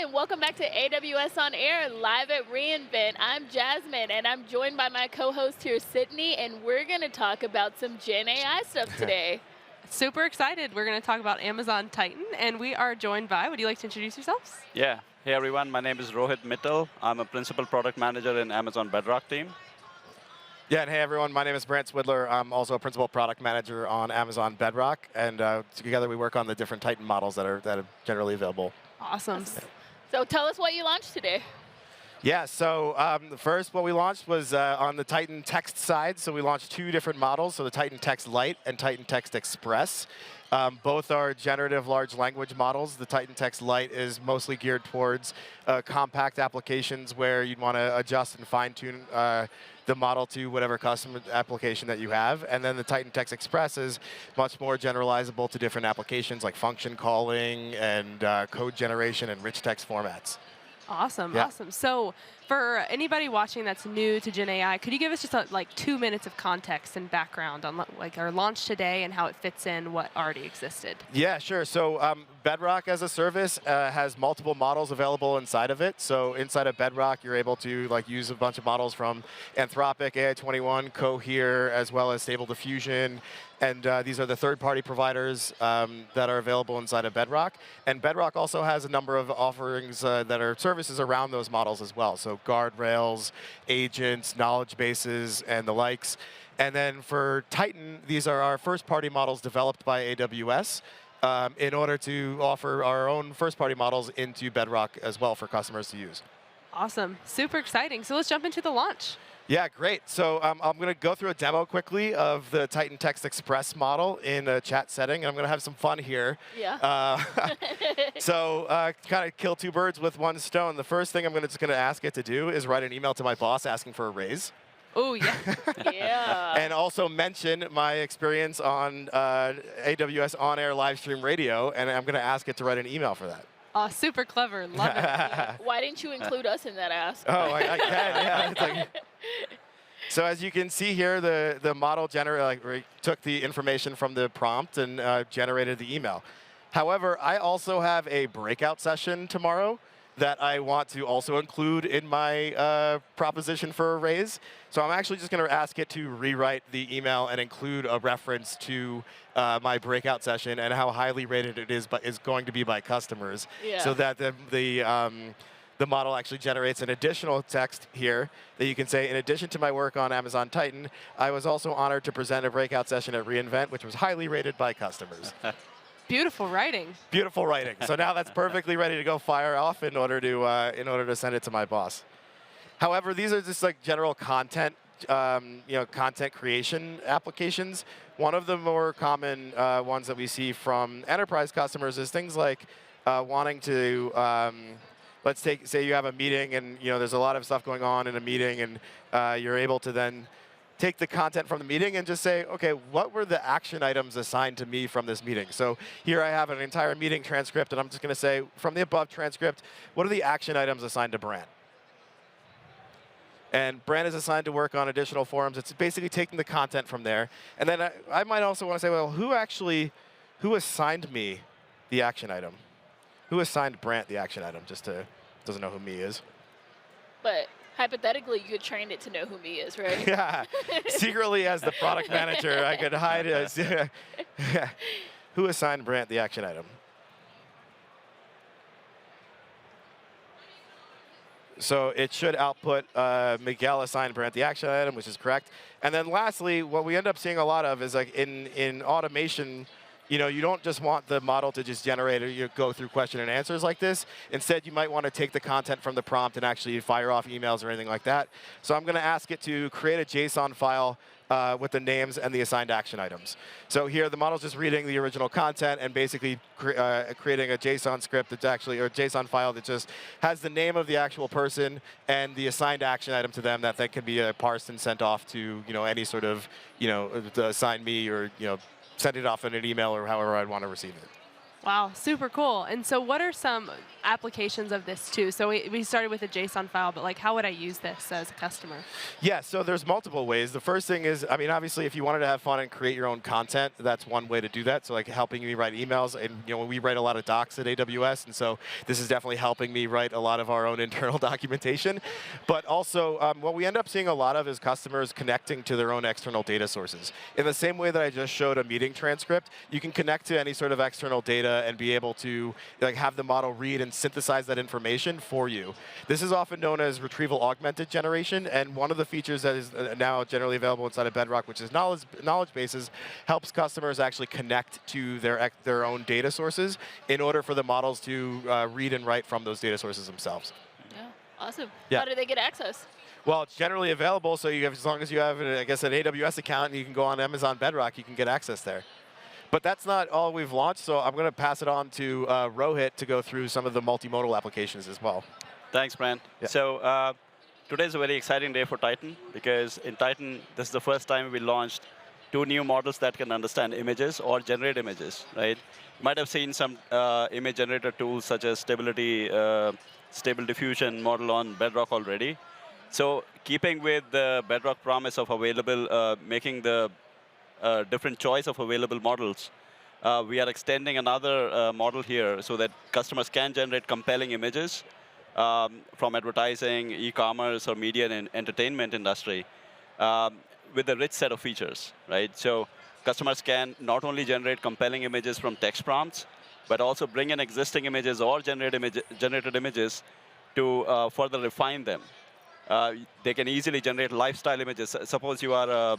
and welcome back to AWS On Air, live at reInvent. I'm Jasmine, and I'm joined by my co-host here, Sydney, and we're going to talk about some Gen AI stuff today. Super excited. We're going to talk about Amazon Titan, and we are joined by, would you like to introduce yourselves? Yeah. Hey, everyone. My name is Rohit Mittal. I'm a principal product manager in Amazon Bedrock team. Yeah, and hey, everyone. My name is Brant Swidler. I'm also a principal product manager on Amazon Bedrock, and together we work on the different Titan models that are generally available. Awesome. So tell us what you launched today. Yeah, so the first what we launched was on the Titan text side. So we launched two different models, so the Titan Text Lite and Titan Text Express. Both are generative large language models. The Titan Text Lite is mostly geared towards compact applications where you'd want to adjust and fine-tune the model to whatever custom application that you have. And then the Titan Text Express is much more generalizable to different applications like function calling and code generation and rich text formats. Awesome, Yeah. awesome. So for anybody watching that's new to Gen AI, could you give us just like 2 minutes of context and background on like our launch today and how it fits in what already existed? Yeah, sure. So Bedrock as a service has multiple models available inside of it. So inside of Bedrock, you're able to use a bunch of models from Anthropic, AI21, Cohere, as well as Stable Diffusion. And these are the third-party providers that are available inside of Bedrock. And Bedrock also has a number of offerings that are services around those models as well. So guardrails, agents, knowledge bases, and the likes. And then for Titan, these are our first-party models developed by AWS in order to offer our own first-party models into Bedrock as well for customers to use. Awesome, super exciting. So let's jump into the launch. Yeah, great. So I'm going to go through a demo quickly of the Titan Text Express model in a chat setting, and I'm going to have some fun here. Yeah. So kind of kill two birds with one stone. The first thing I'm just going to ask it to do is write an email to my boss asking for a raise. Oh, yeah. Yeah. And also mention my experience on AWS On Air live stream radio, and I'm going to ask it to write an email for that. Oh, super clever. Love it. Why didn't you include us in that ask? Oh, I can, yeah. It's like, so as you can see here, the model took the information from the prompt and generated the email. However, I also have a breakout session tomorrow that I want to also include in my proposition for a raise. So I'm actually just going to ask it to rewrite the email and include a reference to my breakout session and how highly rated it is going to be by customers, Yeah. so that the model actually generates an additional text here that you can say, in addition to my work on Amazon Titan, I was also honored to present a breakout session at reInvent, which was highly rated by customers. Beautiful writing. Beautiful writing. So now that's perfectly ready to go fire off in order to send it to my boss. However, these are just like general content, content creation applications. One of the more common ones that we see from enterprise customers is things like wanting to, say you have a meeting and there's a lot of stuff going on in a meeting, and you're able to then take the content from the meeting and just say, okay, what were the action items assigned to me from this meeting? So here I have an entire meeting transcript, and I'm just going to say, from the above transcript, what are the action items assigned to Brant? And Brant is assigned to work on additional forums. It's basically taking the content from there. And then I might also want to say, well, who assigned me the action item? Who assigned Brant the action item? Doesn't know who me is. But hypothetically, you could train it to know who me is, right? Yeah. Secretly, as the product manager, I could hide as who assigned Brant the action item. So it should output Miguel assigned Brant the action item, which is correct. And then lastly, what we end up seeing a lot of is like in automation, you don't just want the model to just generate or go through question and answers like this. Instead, you might want to take the content from the prompt and actually fire off emails or anything like that. So I'm going to ask it to create a JSON file with the names and the assigned action items. So here, the model's just reading the original content and basically creating a JSON script that's actually, or a JSON file that just has the name of the actual person and the assigned action item to them that can be parsed and sent off to any sort of to assign me or send it off in an email or however I'd want to receive it. Wow, super cool. And so what are some applications of this too? So we started with a JSON file, but like how would I use this as a customer? Yeah, so there's multiple ways. The first thing is, I mean, obviously, if you wanted to have fun and create your own content, that's one way to do that. So like helping me write emails, and we write a lot of docs at AWS, and so this is definitely helping me write a lot of our own internal documentation. But also, what we end up seeing a lot of is customers connecting to their own external data sources. In the same way that I just showed a meeting transcript, you can connect to any sort of external data and be able to like have the model read and synthesize that information for you. This is often known as retrieval augmented generation, and one of the features that is now generally available inside of Bedrock, which is knowledge bases, helps customers actually connect to their own data sources in order for the models to read and write from those data sources themselves. Yeah, awesome. Yeah. How do they get access? Well, it's generally available, so you have, as long as you have, I guess, an AWS account and you can go on Amazon Bedrock, you can get access there. But that's not all we've launched, so I'm going to pass it on to Rohit to go through some of the multimodal applications as well. Thanks, Brent. Yeah. So today is a very exciting day for Titan, because in Titan, this is the first time we launched 2 new models that can understand images or generate images, right? You might have seen some image generator tools such as Stable Diffusion model on Bedrock already. So keeping with the Bedrock promise of making the different choice of available models, we are extending another model here so that customers can generate compelling images from advertising, e-commerce, or media and entertainment industry with a rich set of features, right? So customers can not only generate compelling images from text prompts, but also bring in existing images or generated images to further refine them. They can easily generate lifestyle images. Suppose you are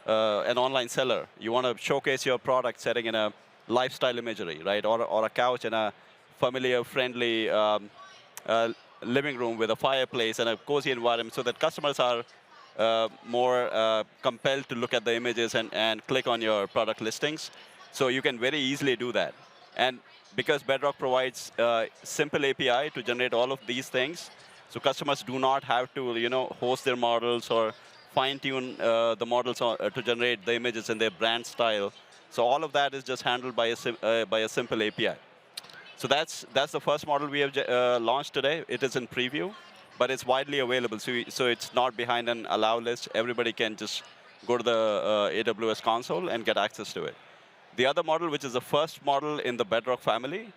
an online seller. You want to showcase your product setting in a lifestyle imagery, right? Or a couch in a familiar, friendly living room with a fireplace and a cozy environment, so that customers are more compelled to look at the images and click on your product listings. So you can very easily do that. And because Bedrock provides a simple API to generate all of these things, so customers do not have to host their models or fine-tune the models to generate the images in their brand style. So all of that is just handled by a simple API. So that's the first model we have launched today. It is in preview, but it's widely available. So it's not behind an allow list. Everybody can just go to the AWS console and get access to it. The other model, which is the first model in the Bedrock family,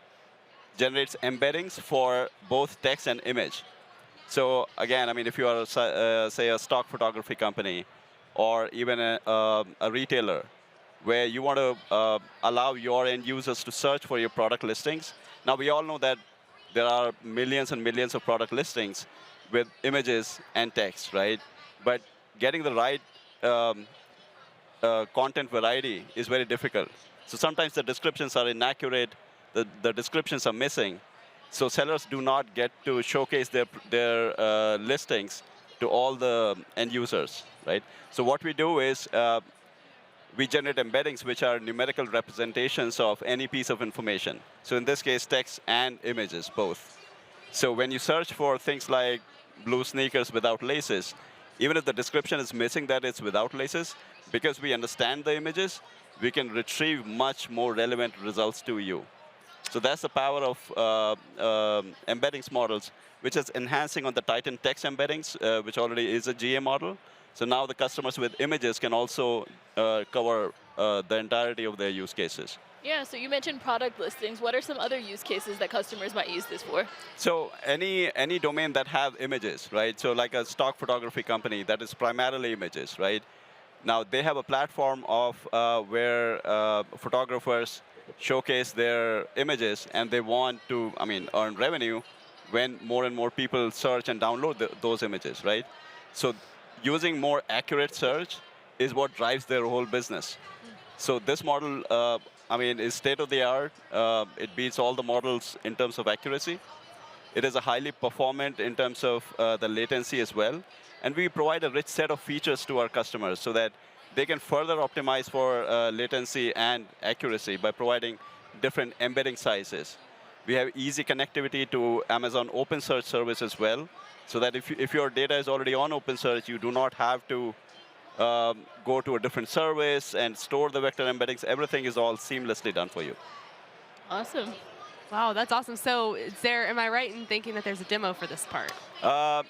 generates embeddings for both text and image. So again, I mean, if you are, say, a stock photography company, or even a retailer, where you want to allow your end users to search for your product listings. Now, we all know that there are millions and millions of product listings with images and text, right? But getting the right content variety is very difficult. So sometimes the descriptions are inaccurate, the descriptions are missing. So sellers do not get to showcase their listings to all the end users, right? So what we do is we generate embeddings, which are numerical representations of any piece of information. So in this case, text and images, both. So when you search for things like blue sneakers without laces, even if the description is missing that it's without laces, because we understand the images, we can retrieve much more relevant results to you. So that's the power of embeddings models, which is enhancing on the Titan text embeddings, which already is a GA model. So now the customers with images can also cover the entirety of their use cases. Yeah, so you mentioned product listings. What are some other use cases that customers might use this for? So any domain that have images, right? So like a stock photography company that is primarily images, right? Now they have a platform of where photographers showcase their images, and they want to, earn revenue when more and more people search and download those images, right? So using more accurate search is what drives their whole business. So this model, is state of the art. It beats all the models in terms of accuracy. It is a highly performant in terms of the latency as well. And we provide a rich set of features to our customers so that they can further optimize for latency and accuracy by providing different embedding sizes. We have easy connectivity to Amazon OpenSearch service as well, so that if your data is already on OpenSearch, you do not have to go to a different service and store the vector embeddings. Everything is all seamlessly done for you. Awesome. Wow, that's awesome. So am I right in thinking that there's a demo for this part?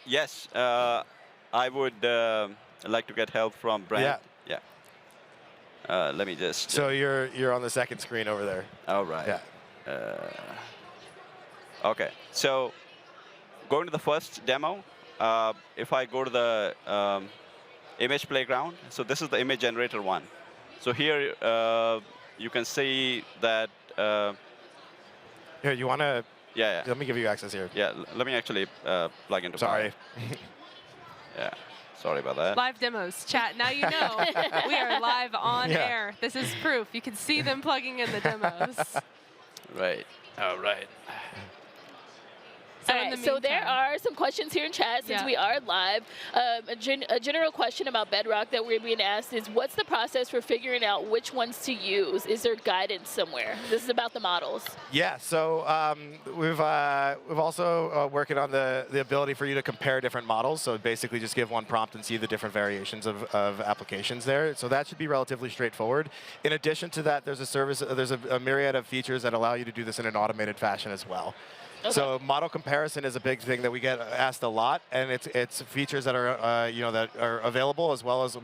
Yes, I would like to get help from Brent. Yeah. Yeah. Let me just. So you're on the second screen over there. All right. Yeah. OK. So going to the first demo, if I go to the image playground, so this is the image generator one. So here you can see that. Here, you want to? Yeah. Let me give you access here. Yeah. Let me actually plug into. Sorry. Yeah. Sorry about that. Live demos. Chat, now you know. We are live on air. This is proof. You can see them plugging in the demos. Right. All right. So there are some questions here in chat since we are live. A general question about Bedrock that we're being asked is, what's the process for figuring out which ones to use? Is there guidance somewhere? This is about the models. Yeah, so we've also working on the ability for you to compare different models. So basically just give one prompt and see the different variations of applications there. So that should be relatively straightforward. In addition to that, there's a myriad of features that allow you to do this in an automated fashion as well. Okay. So model comparison is a big thing that we get asked a lot, and it's features that are that are available, as well as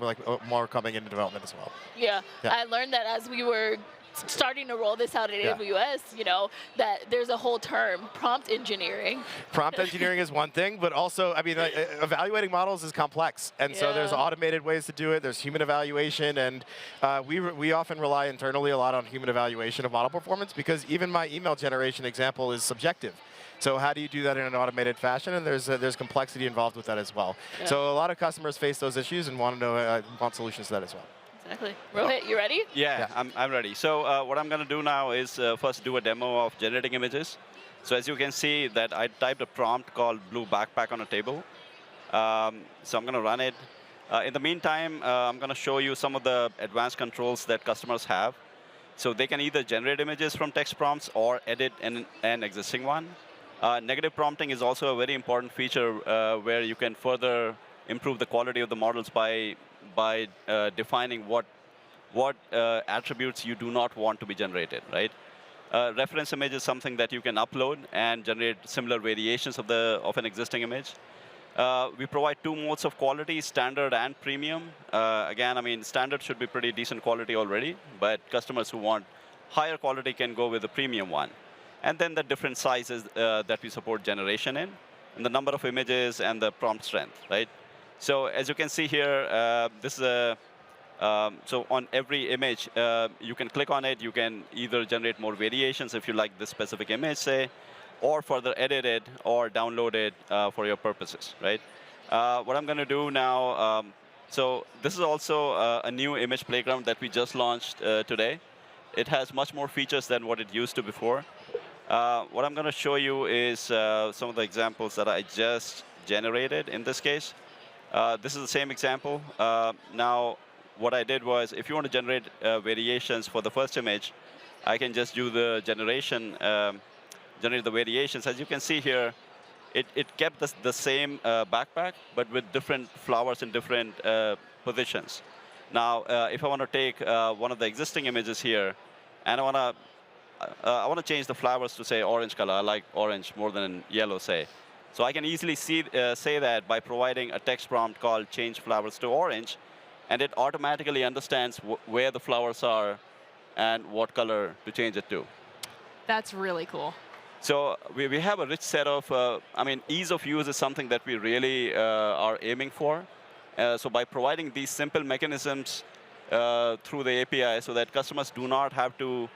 more coming into development as well. Yeah. I learned that as we were starting to roll this out at AWS, that there's a whole term, prompt engineering. Prompt engineering is one thing, but also, I mean, evaluating models is complex, and so there's automated ways to do it. There's human evaluation, and we often rely internally a lot on human evaluation of model performance, because even my email generation example is subjective. So how do you do that in an automated fashion? And there's complexity involved with that as well. Yeah. So a lot of customers face those issues and want solutions to that as well. Exactly. Rohit, you ready? Yeah. I'm ready. So what I'm going to do now is first do a demo of generating images. So as you can see, that I typed a prompt called blue backpack on a table. So I'm going to run it. In the meantime, I'm going to show you some of the advanced controls that customers have. So they can either generate images from text prompts or edit an existing one. Negative prompting is also a very important feature where you can further improve the quality of the models by defining what attributes you do not want to be generated, right? Reference image is something that you can upload and generate similar variations of an existing image. We provide two modes of quality, standard and premium. Again, I mean, standard should be pretty decent quality already, but customers who want higher quality can go with the premium one. And then the different sizes that we support generation in, and the number of images and the prompt strength, right? So as you can see here, this is so on every image, you can click on it. You can either generate more variations if you like this specific image, say, or further edit it or download it for your purposes, right? What I'm going to do now, so this is also a new image playground that we just launched today. It has much more features than what it used to before. What I'm going to show you is some of the examples that I just generated in this case. This is the same example. Now, what I did was, if you want to generate variations for the first image, I can just do the generate the variations. As you can see here, it kept the same backpack, but with different flowers in different positions. Now, if I want to take one of the existing images here, and I want to change the flowers to, say, orange color. I like orange more than yellow, say. So I can easily say that by providing a text prompt called change flowers to orange, and it automatically understands where the flowers are and what color to change it to. That's really cool. So we have a rich set of, I mean, ease of use is something that we really are aiming for. So by providing these simple mechanisms through the API so that customers do not have to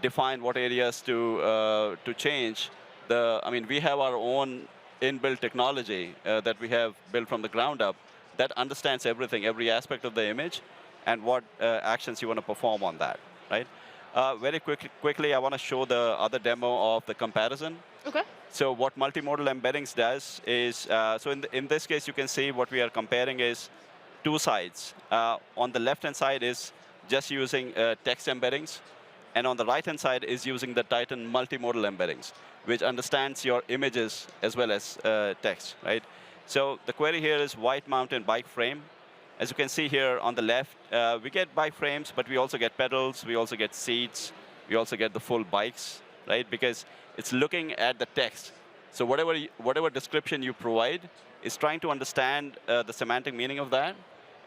define what areas to change. I mean, we have our own inbuilt technology that we have built from the ground up that understands everything, every aspect of the image, and what actions you want to perform on that, right? Very quickly, I want to show the other demo of the comparison. Okay. So what multimodal embeddings does is, so in this case, you can see what we are comparing is two sides. On the left-hand side is just using text embeddings. And on the right-hand side is using the Titan multimodal embeddings, which understands your images as well as text, right? So the query here is white mountain bike frame. As you can see here on the left, we get bike frames, but we also get pedals. We also get seats. We also get the full bikes right? Because it's looking at the text. So whatever description you provide is trying to understand the semantic meaning of that,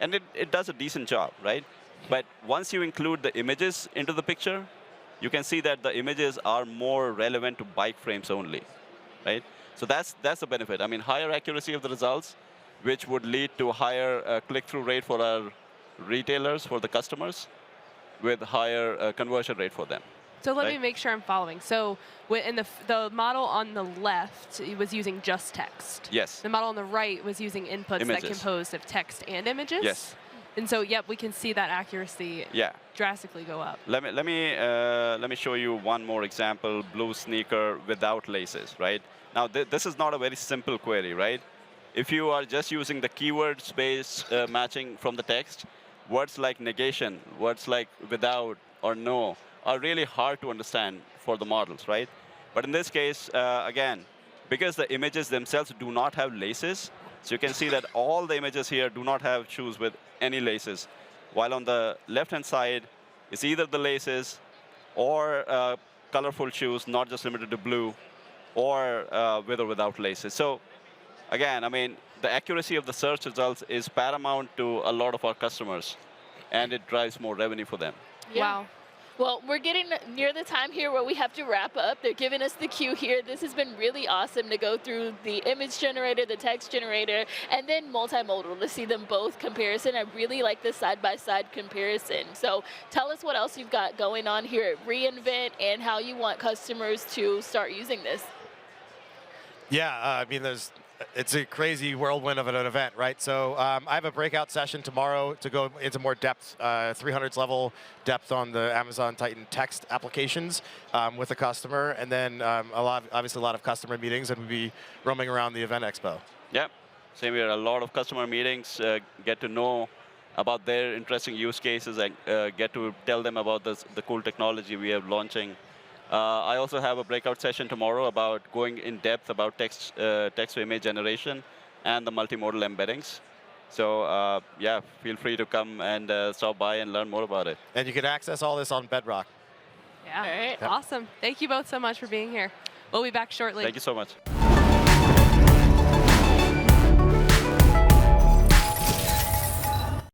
and it does a decent job, right? But once you include the images into the picture, you can see that the images are more relevant to bike frames only, right? So that's the benefit. I mean, higher accuracy of the results, which would lead to higher click-through rate for our retailers, for the customers, with higher conversion rate for them. So let me make sure I'm following. So in the model on the left, it was using just text. Yes. The model on the right was using inputs that composed of text and images. Yes. And so, yep, we can see that accuracy drastically go up. Let me show you one more example. Blue sneaker without laces, right? Now, this is not a very simple query, right? If you are just using the keyword space matching from the text, words like negation, words like without or no, are really hard to understand for the models, right? But in this case, again, because the images themselves do not have laces, so you can see that all the images here do not have shoes with any laces, while on the left-hand side, it's either the laces or colorful shoes, not just limited to blue, or with or without laces. So again, I mean, the accuracy of the search results is paramount to a lot of our customers, and it drives more revenue for them. Yeah. Wow. Well, we're getting near the time here where we have to wrap up. They're giving us the cue here. This has been really awesome to go through the image generator, the text generator, and then multimodal to see them both comparison. I really like the side-by-side comparison. So tell us what else you've got going on here at reInvent and how you want customers to start using this. Yeah, I mean, it's a crazy whirlwind of an event, right? So I have a breakout session tomorrow to go into more depth, 300s level depth on the Amazon Titan text applications with a customer, and then obviously a lot of customer meetings, and we'll be roaming around the event expo. Yeah, same here. A lot of customer meetings, get to know about their interesting use cases, and get to tell them about the cool technology we are launching. I also have a breakout session tomorrow about going in depth about text to image generation and the multimodal embeddings. So yeah, feel free to come and stop by and learn more about it. And you can access all this on Bedrock. Yeah, All right. Awesome. Thank you both so much for being here. We'll be back shortly. Thank you so much.